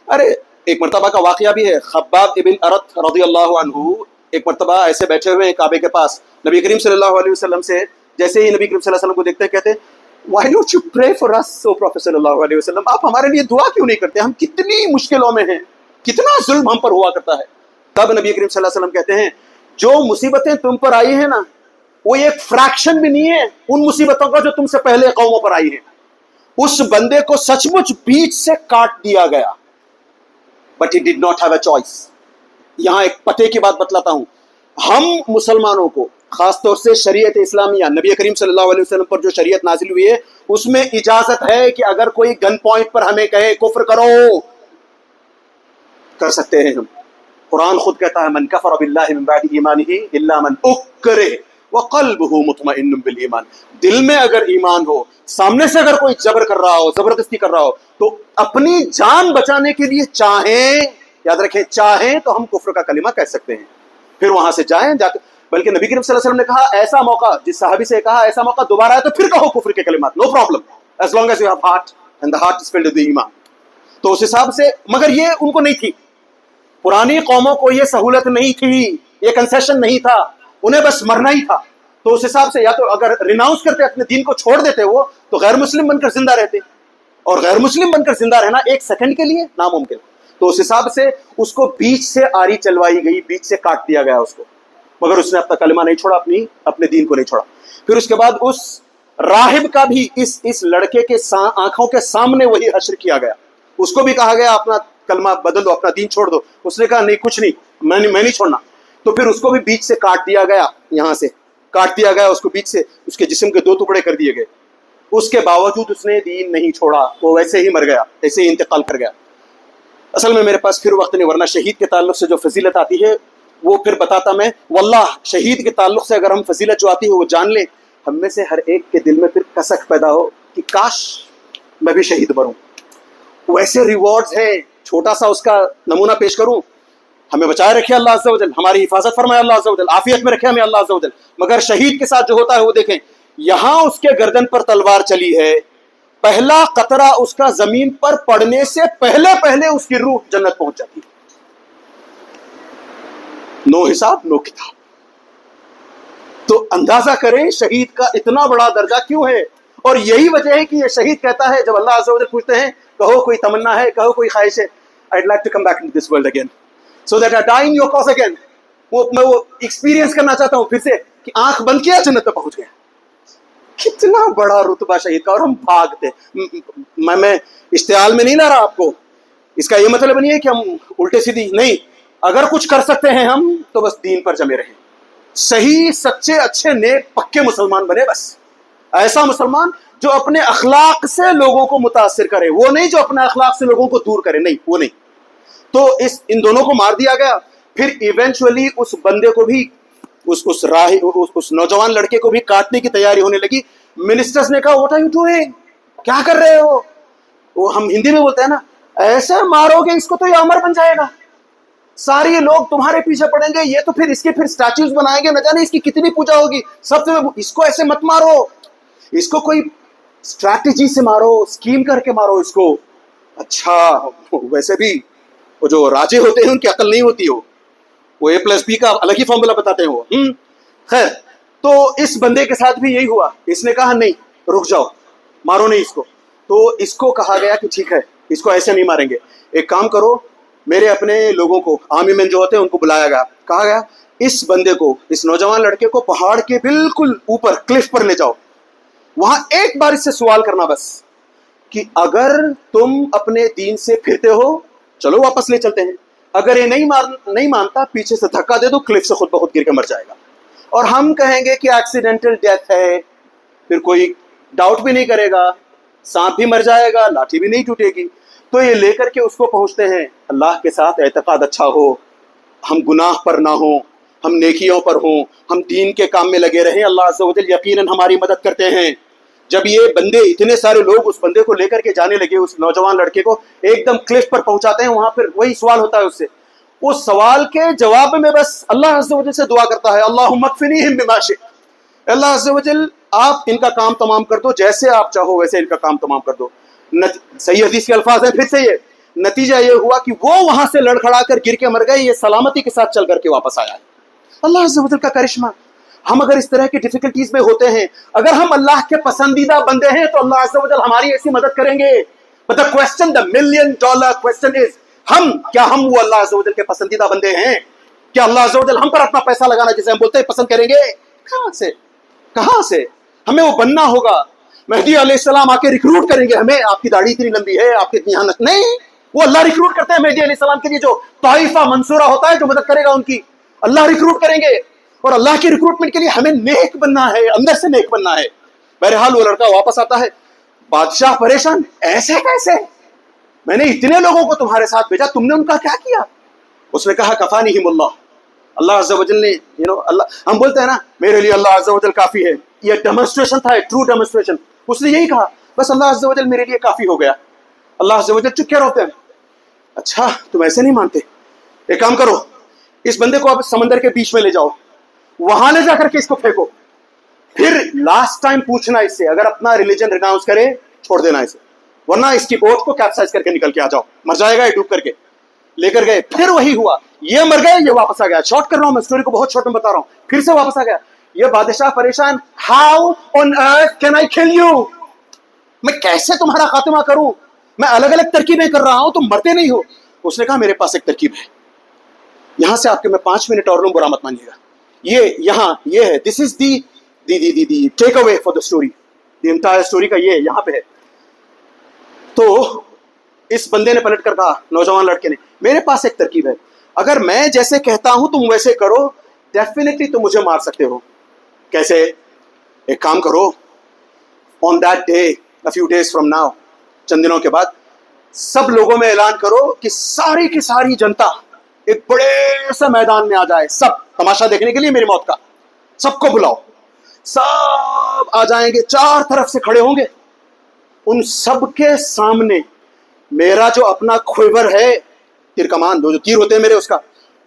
S1: ارے ایک مرتبہ کا واقعہ بھی ہے. خباب ابن ارت رضی اللہ عنہ ایک مرتبہ ایسے بیٹھے ہوئے ہیں کعبے کے پاس، نبی کریم صلی اللہ علیہ وسلم سے جیسے ہی نبی کریم صلی اللہ علیہ وسلم کو دیکھتے ہیں کہتے ہیں Why don't you pray for us, O Prophet صلی اللہ علیہ وسلم؟ آپ ہمارے لیے دعا کیوں نہیں کرتے؟ ہم کتنی مشکلوں میں ہیں، کتنا ظلم ہم پر ہوا کرتا ہے. تب نبی کریم صلی اللہ علیہ وسلم کہتے ہیں جو مصیبتیں تم پر آئی ہیں نا وہ ایک فریکشن بھی نہیں ہے ان مصیبتوں کا جو تم سے پہلے قوموں پر آئی ہیں. اس بندے کو سچ مچ بیچ سے کاٹ دیا گیا but he did not have a choice. یہاں ایک پتے کی بات بتلاتا ہوں. ہم مسلمانوں کو خاص طور سے شریعت اسلامیہ نبی کریم صلی اللہ علیہ وسلم پر جو شریعت نازل ہوئی ہے اس میں اجازت ہے کہ اگر کوئی گن پوائنٹ پر ہمیں کہے کفر کرو، کر سکتے ہیں ہم۔ قرآن خود کہتا ہے من کفر باللہ من بعد ایمانہ الا من اکرہ وقلبہ مطمئن بالایمان، دل میں اگر ایمان ہو، سامنے سے اگر کوئی جبر کر رہا ہو، زبردستی کر رہا ہو، تو اپنی جان بچانے کے لیے چاہیں، یاد رکھیں چاہیں تو ہم کفر کا کلمہ کہہ سکتے ہیں، پھر وہاں سے جائیں جا کے، بلکہ نبی کریم صلی اللہ علیہ وسلم نے کہا ایسا موقع، جس صحابی سے کہا ایسا موقع دوبارہ ہے تو پھر کہو کفر کے کلمات، no problem as long as you have heart and the heart is filled with ایمان۔ تو اس حساب سے، مگر یہ ان کو نہیں تھی، پرانی قوموں کو یہ سہولت نہیں تھی، یہ کنسیشن نہیں تھا، انہیں بس مرنا ہی تھا۔ تو اس حساب سے یا تو اگر ریناؤنس کرتے، اپنے دین کو چھوڑ دیتے وہ، تو غیر مسلم بن کر زندہ رہتے، اور غیر مسلم بن کر زندہ رہنا ایک سیکنڈ کے لیے ناممکن۔ تو اس حساب سے اس کو بیچ سے آری چلوائی گئی، بیچ سے کاٹ دیا گیا اس کو، مگر اس نے اپنا کلمہ نہیں چھوڑا، اپنے دین کو نہیں چھوڑا۔ پھر اس کے بعد اس راہب کا بھی اس لڑکے کے آنکھوں کے سامنے وہی حشر کیا گیا، اس کو بھی کہا گیا اپنا کلمہ بدل دو، اپنا دین چھوڑ دو، اس نے کہا نہیں کچھ نہیں، میں نہیں چھوڑنا۔ تو پھر اس کو بھی بیچ سے کاٹ دیا گیا، یہاں سے کاٹ دیا گیا اس کو بیچ سے، اس کے جسم کے 2 ٹکڑے کر دیے گئے۔ اس کے باوجود اس نے دین نہیں چھوڑا، وہ ویسے ہی مر گیا، ایسے ہی انتقال کر گیا۔ اصل میں میرے پاس پھر وقت نہیں، ورنہ شہید کے تعلق سے جو فضیلت آتی ہے وہ پھر بتاتا میں، واللہ شہید کے تعلق سے اگر ہم فضیلت جو آتی ہے وہ جان لیں، ہم میں سے ہر ایک کے دل میں پھر کسک پیدا ہو کہ کاش میں بھی شہید بنوں۔ ویسے ریوارڈز ہیں، چھوٹا سا اس کا نمونہ پیش کروں، ہمیں بچائے رکھے اللہ عز و جل، ہماری حفاظت فرمائے اللہ عز و جل، عافیت میں رکھے ہمیں اللہ عز و جل، مگر شہید کے ساتھ جو ہوتا ہے وہ دیکھیں، یہاں اس کے گردن پر تلوار چلی ہے، پہلا قطرہ اس کا زمین پر پڑنے سے پہلے اس کی روح جنت پہنچ جاتی ہے، نو حساب نو کتاب۔ تو اندازہ کریں شہید کا اتنا بڑا درجہ کیوں ہے، اور یہی وجہ ہے کہ یہ شہید کہتا ہے جب اللہ عز و جل پوچھتے ہیں کہو کوئی تمنا ہے، کہو کوئی خواہش ہے، I'd like to come back into this world again so that I die in your cause again، میں وہ ایکسپیرینس کرنا چاہتا ہوں پھر سے کہ آنکھ بند کیا جنت پہ پہنچ گیا۔ کتنا بڑا رتبہ شہید کا، اور ہم بھاگتے، میں اشتعال میں نہیں لا رہا آپ کو، اس کا یہ مطلب نہیں ہے کہ ہم الٹے سیدھی نہیں، اگر کچھ کر سکتے ہیں ہم تو بس دین پر جمے رہیں، صحیح سچے اچھے نیک پکے مسلمان بنے، بس ایسا مسلمان جو اپنے اخلاق سے لوگوں کو متاثر کرے، وہ نہیں جو اپنے اخلاق سے لوگوں کو دور کرے، نہیں وہ نہیں۔ تو ان دونوں کو مار دیا گیا، پھر ایونچولی اس بندے کو بھی اس نوجوان لڑکے کو بھی کاٹنے کی تیاری ہونے لگی۔ منسٹرز نے کہا واٹ آر یو ڈوئنگ، کیا کر رہے ہو؟ وہ ہم ہندی میں بولتے ہیں نا، ایسے مارو گے اس کو تو یہ امر بن جائے گا، سارے لوگ تمہارے پیچھے پڑیں گے، یہ تو پھر اس کے پھر اسٹیچوز بنائیں گے، نہ جانے اس کی کتنی پوجا ہوگی، سب سے اس کو ایسے مت مارو، اس کو کوئی اسٹریٹجی سے مارو، اسکیم کر کے مارو اس کو۔ اچھا ویسے بھی وہ جو راجے ہوتے ہیں ان کی عقل نہیں ہوتی، وہ A+B کا الگ ہی فارمولا بتاتے ہیں وہ۔ خیر، تو اس بندے کے ساتھ بھی یہی ہوا، اس نے کہا نہیں رک جاؤ، مارو نہیں اس کو۔ تو اس کو کہا گیا کہ ٹھیک ہے اس کو ایسے نہیں ماریں گے، ایک کام کرو، میرے اپنے لوگوں کو، آرمی مین جو ہوتے ہیں ان کو بلایا گیا، کہا گیا اس بندے کو، اس نوجوان لڑکے کو پہاڑ کے بالکل اوپر کلف پر لے جاؤ، وہاں ایک بار اس سے سوال کرنا بس کہ اگر تم اپنے دین سے پھرتے ہو چلو واپس لے چلتے ہیں، اگر یہ نہیں مانتا پیچھے سے دھکا دے دو، کلف سے خود بخود گر کے مر جائے گا، اور ہم کہیں گے کہ ایکسیڈنٹل ڈیتھ ہے، پھر کوئی ڈاؤٹ بھی نہیں کرے گا، سانپ بھی مر جائے گا، لاٹھی بھی نہیں ٹوٹے گی۔ تو یہ لے کر کے اس کو پہنچتے ہیں، اللہ کے ساتھ اعتقاد اچھا ہو، ہم گناہ پر نہ ہوں، ہم نیکیوں پر ہوں، ہم دین کے کام میں لگے رہیں، اللہ عز و جل یقیناً ہماری مدد کرتے ہیں۔ جب یہ بندے اتنے سارے لوگ اس بندے کو لے کر کے جانے لگے، اس نوجوان لڑکے کو ایک دم کلف پر پہنچاتے ہیں، وہاں پھر وہی سوال ہوتا ہے اس سے، اس سوال کے جواب میں بس اللہ عز و جل سے دعا کرتا ہے اللہم اکفنیہم بما شئت، اللہ عز و جل آپ ان کا کام تمام کر دو، جیسے آپ چاہو ویسے ان کا کام تمام کر دو۔ صحیح حدیث کے الفاظ ہیں، پھر سے یہ نتیجہ یہ ہوا کہ وہ وہاں سے لڑکھڑا کر گر کے مر گئے، یہ سلامتی کے ساتھ چل کر کے واپس آیا ہے، اللہ عز و جل کا کرشمہ۔ ہم اگر اس طرح کی ڈیفیکلٹیز میں ہوتے ہیں، اگر ہم اللہ کے پسندیدہ بندے ہیں تو اللہ عز و جل ہماری ایسی مدد کریں گے۔ But the question, the $1 million question is، کیا ہم وہ اللہ عز و جل کے پسندیدہ بندے ہیں؟ کیا اللہ عز و جل ہم پر اپنا پیسہ لگانا جسے ہم بولتے ہیں پسند کریں گے؟ کہاں سے ہمیں وہ بننا ہوگا؟ مہدی علیہ السلام آ کے ریکروٹ کریں گے ہمیں، آپ کی داڑھی اتنی لمبی ہے، آپ کے یہاں نہیں، وہ اللہ ریکروٹ کرتے ہیں مہدی علیہ السلام کے لیے، جو طائفہ منصورہ ہوتا ہے جو مدد کرے گا ان کی، اللہ ریکروٹ کریں گے۔ اور اللہ کی ریکروٹمنٹ کے لیے ہمیں نیک بننا ہے, اندر سے نیک بننا ہے. بہرحال وہ لڑکا واپس آتا ہے, بادشاہ پریشان, ایسے کیسے, میں نے اتنے لوگوں کو تمہارے ساتھ بھیجا, تم نے ان کا کیا کیا؟ اس نے کہا کفانیہم اللہ, اللہ عز و جل نے اللہ, ہم بولتے ہیں نا میرے لیے اللہ عز و جل کافی ہے, یہ ڈیمونسٹریشن تھا, ٹرو ڈیمونسٹریشن. اس نے یہی کہا, بس اللہ عز و جل میرے لیے کافی ہو گیا. اللہ عز و جل چپ کیا ہوتے ہیں. اچھا تم ایسے نہیں مانتے, ایک کام کرو, اس بندے کو اب سمندر کے بیچ میں لے جاؤ, وہاں لے جا کر کے اس کو پھینکو, پھر لاسٹ ٹائم پوچھنا اس سے, اگر اپنا ریلیجن ریناؤنس کرے چھوڑ دینا اسے, ورنہ اس کی بوٹ کو کیپسائز کر کے نکل کے آ جاؤ, مر جائے گا یہ ڈوب کر کے. لے کر گئے, پھر وہی ہوا, یہ مر گئے, یہ واپس آ گیا. شارٹ کر رہا ہوں میں اسٹوری کو, بہت شارٹ میں بتا رہا ہوں. پھر سے واپس آ گیا. یہ بادشاہ پریشان, how on earth can I کل یو, میں کیسے تمہارا خاتمہ کروں, میں الگ الگ ترکیبیں کر رہا ہوں, تم مرتے نہیں ہو. اس نے کہا میرے پاس ایک ترکیب ہے, یہاں سے آپ کے میں 5 منٹ اور لوں, برا مت مانیے گا. یہ یہاں یہ ہے, this is the takeaway for the story, the entire story کا یہ یہاں پہ ہے. تو اس بندے نے پلٹ کر کہا, نوجوان لڑکے نے, میرے پاس ایک ترکیب ہے, اگر میں جیسے کہتا ہوں تم ویسے کرو, ڈیفینیٹلی تم مجھے مار سکتے ہو. کیسے؟ ایک کام کرو, on that day, a few days from now, چند دنوں کے بعد, سب لوگوں میں اعلان کرو کہ ساری کی ساری جنتا ایک بڑے سے میدان میں آ جائے, سب تماشا دیکھنے کے لیے میری موت کا. سب کو بلاؤ, سب آ جائیں گے, 4 طرف سے کھڑے ہوں گے. ان سب کے سامنے میرا جو اپنا کھویور ہے, تیر کمان, جو تیر ہوتے ہیں میرے,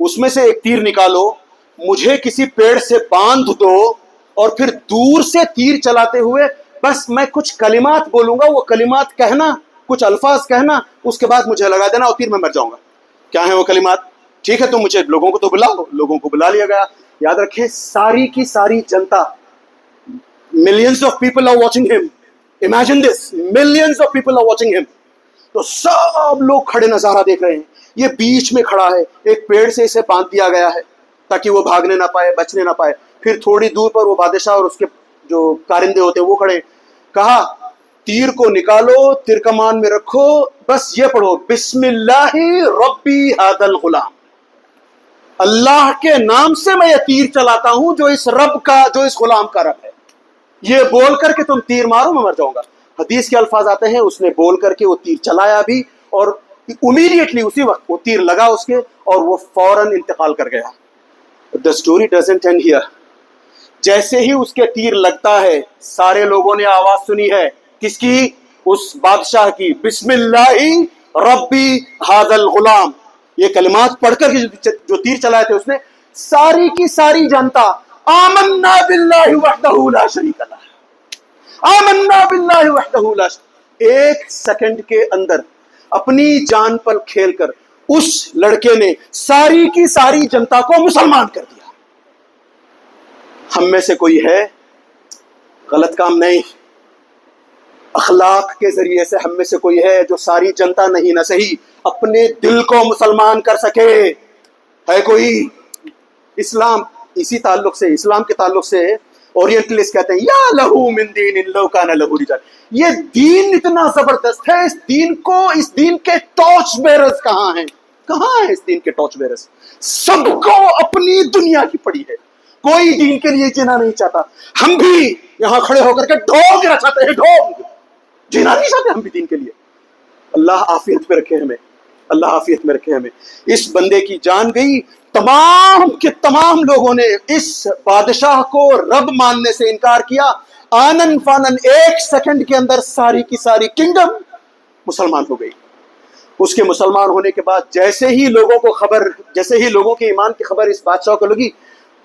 S1: اس میں سے ایک تیر نکالو, مجھے کسی پیڑ سے باندھ دو, اور پھر دور سے تیر چلاتے ہوئے بس میں کچھ کلمات بولوں گا, وہ کلمات کہنا, کچھ الفاظ کہنا, اس کے بعد مجھے لگا دینا اور تیر میں مر جاؤں گا. کیا ہیں وہ کلمات؟ ٹھیک ہے, تم مجھے لوگوں کو تو بلاؤ. لوگوں کو بلا لیا گیا. یاد رکھیں, ساری کی ساری جنتا, millions of people are watching ہم. Imagine this, millions of people are watching ہم. تو سب لوگ کھڑے نظارہ دیکھ رہے ہیں. یہ بیچ میں کھڑا ہے, ایک پیڑ سے اسے باندھ دیا گیا ہے تاکہ وہ بھاگنے نہ پائے, بچنے نہ پائے. پھر تھوڑی دور پر وہ بادشاہ اور اس کے جو کارندے ہوتے ہیں وہ کھڑے. کہا تیر کو نکالو, تیر کمان میں رکھو, بس یہ پڑھو, بسم اللہ ربی ھذا الغلام, اللہ کے نام سے میں یہ تیر چلاتا ہوں جو اس رب کا, جو اس غلام کا رب ہے. یہ بول کر کے تم تیر مارو, میں مر جاؤں گا. حدیث کے الفاظ آتے ہیں, اس نے بول کر کے وہ تیر چلایا بھی, اور امیڈیٹلی اسی وقت وہ تیر لگا اس کے, اور وہ فوراً انتقال کر گیا. The story doesn't end here. جیسے ہی اس کے تیر لگتا ہے, سارے لوگوں نے آواز سنی ہے, کس کی؟ اس بادشاہ کی, بسم اللہ ربی ھذا الغلام. یہ کلمات پڑھ کر جو تیر چلائے تھے اس نے, ساری کی ساری جنتا آمنا باللہ وحدہ لا شریک لہ, آمنا باللہ وحدہ لا شریک. 1 سیکنڈ کے اندر اپنی جان پر کھیل کر اس لڑکے نے ساری کی ساری جنتا کو مسلمان کر دیا. ہم میں سے کوئی ہے, غلط کام نہیں, اخلاق کے ذریعے سے ہم میں سے کوئی ہے جو ساری جنتا نہیں نہ صحیح اپنے دل کو مسلمان کر سکے؟ ہے کوئی؟ اسلام اسی تعلق سے, اسلام کے تعلق سے اورینٹلسٹ کہتے ہیں یا لہو من دین لو کان لہو رجال. یہ دین اتنا زبردست ہے, اس دین کو, اس دین کے ٹارچ بیررز کہاں ہیں؟ کہاں ہے اس دین کے ٹارچ بیررز؟ سب کو اپنی دنیا کی پڑی ہے, کوئی دین کے لیے جینا نہیں چاہتا. ہم بھی یہاں کھڑے ہو کر کے ڈھونگ دینا چاہتے ہیں, ڈھونگ جینا نہیں چاہتے ہم بھی دین کے لیے. اللہ عافیت میں رکھے ہمیں, اللہ عافیت میں رکھے ہمیں. اس بندے کی جان گئی, تمام کے تمام لوگوں نے اس بادشاہ کو رب ماننے سے انکار کیا. آنن فانن 1 سیکنڈ کے اندر ساری کی ساری کنگڈم مسلمان ہو گئی. اس کے مسلمان ہونے کے بعد جیسے ہی لوگوں کو خبر, جیسے ہی لوگوں کے ایمان کی خبر اس بادشاہ کو لگی,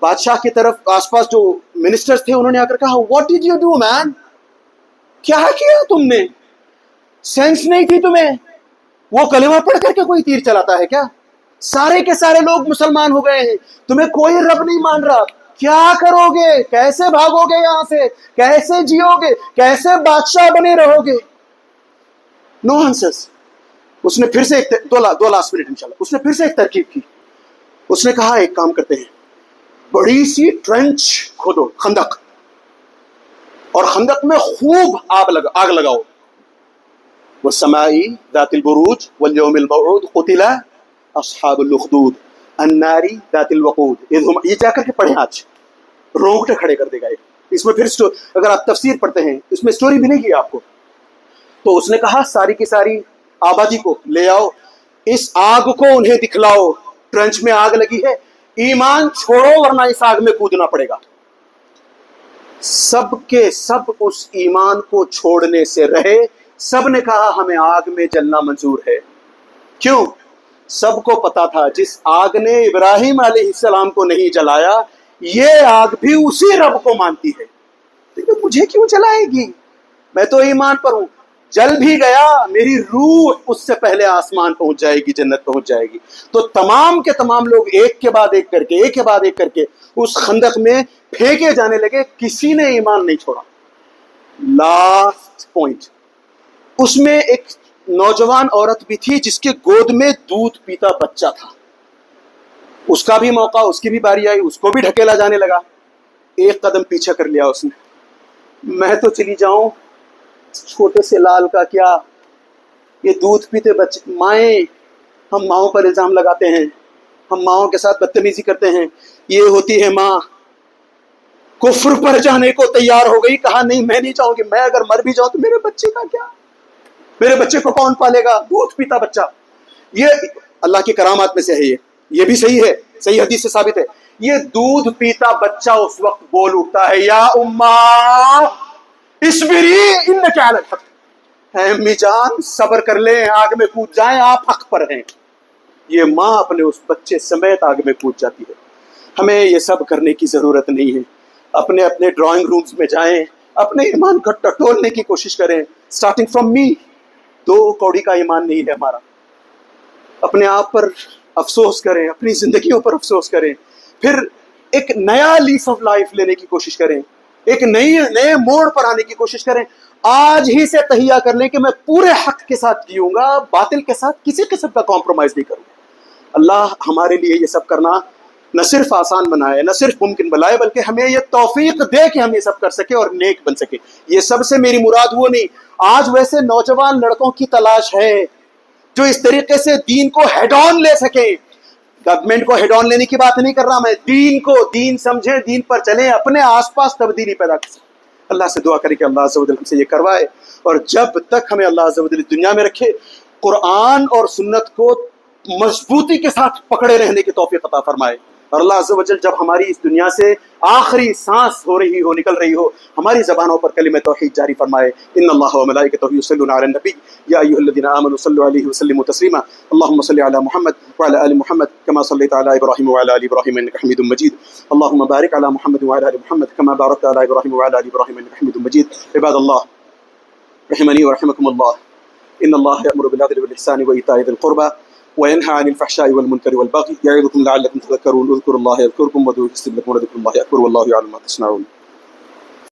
S1: بادشاہ کی طرف آس پاس جو منسٹرز تھے انہوں نے آ کر کہا, واٹ ڈیڈ یو ڈو مین, کیا کیا تم نے, سینس نہیں تھی تمہیں؟ وہ کلمہ پڑھ کر کے کوئی تیر چلاتا ہے کیا؟ سارے کے سارے لوگ مسلمان ہو گئے ہیں, تمہیں کوئی رب نہیں مان رہا, کیا کرو گے؟ کیسے بھاگو گے یہاں سے؟ کیسے جیو گے؟ کیسے بادشاہ بنے رہو گے؟ نو آنسرز. اس نے پھر سے دو لاسٹ منٹ انشاءاللہ, اس نے پھر سے ایک ترکیب کی. اس نے کہا ایک کام کرتے ہیں, بڑی سی ٹرنچ کھودو, خندق, اور خندق میں خوب آگ لگاؤ. والسماء ذات البروج واليوم الموعود قتل اصحاب الاخدود النار ذات الوقود. یہ جا کر کے پڑھیں آج, رونگٹے کھڑے کر دے گا. اس میں پھر اگر آپ تفسیر پڑھتے ہیں اس میں سٹوری ملے گی آپ کو. تو اس نے کہا ساری کی ساری آبادی کو لے آؤ, اس آگ کو انہیں دکھلاؤ, ٹرنچ میں آگ لگی ہے, ایمان چھوڑو ورنہ اس آگ میں کودنا پڑے گا. سب کے سب اس ایمان کو چھوڑنے سے رہے. سب نے کہا ہمیں آگ میں جلنا منظور ہے. کیوں؟ سب کو پتا تھا جس آگ نے ابراہیم علیہ السلام کو نہیں جلایا, یہ آگ بھی اسی رب کو مانتی ہے. لیکن مجھے کیوں جلائے گی, میں تو ایمان پر ہوں. جل بھی گیا میری روح اس سے پہلے آسمان پہنچ جائے گی, جنت پہنچ جائے گی. تو تمام کے تمام لوگ ایک کے بعد ایک کر کے اس خندق میں پھینکے جانے لگے. کسی نے ایمان نہیں چھوڑا. لاسٹ پوائنٹ, اس میں ایک نوجوان عورت بھی تھی جس کے گود میں دودھ پیتا بچہ تھا. اس کا بھی موقع, اس کی بھی باری آئی, اس کو بھی ڈھکیلا جانے لگا. ایک قدم پیچھے کر لیا اس نے. میں تو چلی جاؤں, چھوٹے سے لال کا کیا, یہ دودھ پیتے بچے. مائیں, ہم ماؤں پر الزام لگاتے ہیں, ہم ماؤں کے ساتھ بدتمیزی کرتے ہیں. یہ ہوتی ہے ماں, کفر پر جانے کو تیار ہو گئی. کہا نہیں میں نہیں چاہوں گی, میں اگر مر بھی جاؤں تو میرے بچے کا کیا, میرے بچے کو کون پالے گا؟ دودھ پیتا بچہ. یہ اللہ کی کرامات میں سے ہے. یہ بھی صحیح ہے, صحیح حدیث سے ثابت ہے. یہ دودھ پیتا بچہ اس وقت بول اٹھتا ہے یا اماں اصبری انک علی الحق, اے امی جان صبر کر لیں, آگ میں کود جائیں, آپ حق پر ہیں. یہ ماں اپنے اس بچے سمیت آگ میں کود جاتی ہے. ہمیں یہ سب کرنے کی ضرورت نہیں ہے. اپنے اپنے ڈرائنگ رومز میں جائیں, اپنے ایمان کو ٹٹولنے کی کوشش کریں. اسٹارٹنگ فرام می, 2 کوڑی کا ایمان نہیں ہے ہمارا. اپنے آپ پر افسوس کریں, اپنی زندگیوں پر افسوس کریں, پھر ایک نیا لیف آف لائف لینے کی کوشش کریں, ایک نئے موڑ پر آنے کی کوشش کریں. آج ہی سے تہیہ کر لیں کہ میں پورے حق کے ساتھ جیوں گا, باطل کے ساتھ کسی قسم کا کمپرومائز نہیں کروں گا. اللہ ہمارے لیے یہ سب کرنا نہ صرف آسان بنائے, نہ صرف ممکن بنائے, بلکہ ہمیں یہ توفیق دے کہ ہم یہ سب کر سکیں اور نیک بن سکیں. یہ سب سے میری مراد وہ نہیں. آج ویسے نوجوان لڑکوں کی تلاش ہے جو اس طریقے سے دین کو ہیڈ آن لے سکیں. گورنمنٹ کو ہیڈ آن لینے کی بات نہیں کر رہا میں, دین کو دین سمجھیں, دین پر چلیں, اپنے آس پاس تبدیلی پیدا کر سکیں. اللہ سے دعا کریں کہ اللہ عز و جل ہم سے یہ کروائے, اور جب تک ہمیں اللہ عز و جل دنیا میں رکھے قرآن اور سنت کو مضبوطی کے ساتھ پکڑے رہنے کی توفیق عطا فرمائے. اور اللہ عز و جل جب ہماری اس دنیا سے آخری سانس نکل رہی ہو, ہماری زبانوں پر کلمہ توحید جاری فرمائے. ان اللہ و ملائکتہ یصلون علی النبی یا ایھا الذین آمنوا صلوا علیہ وسلموا تسلیما. اللهم صل علی محمد وعلى آل محمد كما صليت على ابراہیم وعلى آل ابراہیم انك حمید مجید. اللهم بارک علی محمد وعلى آل محمد كما باركت على ابراہیم وعلى آل ابراہیم انك حمید مجید. عباد اللہ رحمنی ورحمکم اللہ, ان اللہ یأمر بالعدل والإحسان وإیتاء ذی القربى وينهى عن الفحشاء والمنكر والبغي يعظكم لعلكم تذكرون. اذكروا الله يذكركم وادعوه يستجب لكم ولذكر الله أكبر والله يعلم ما تصنعون.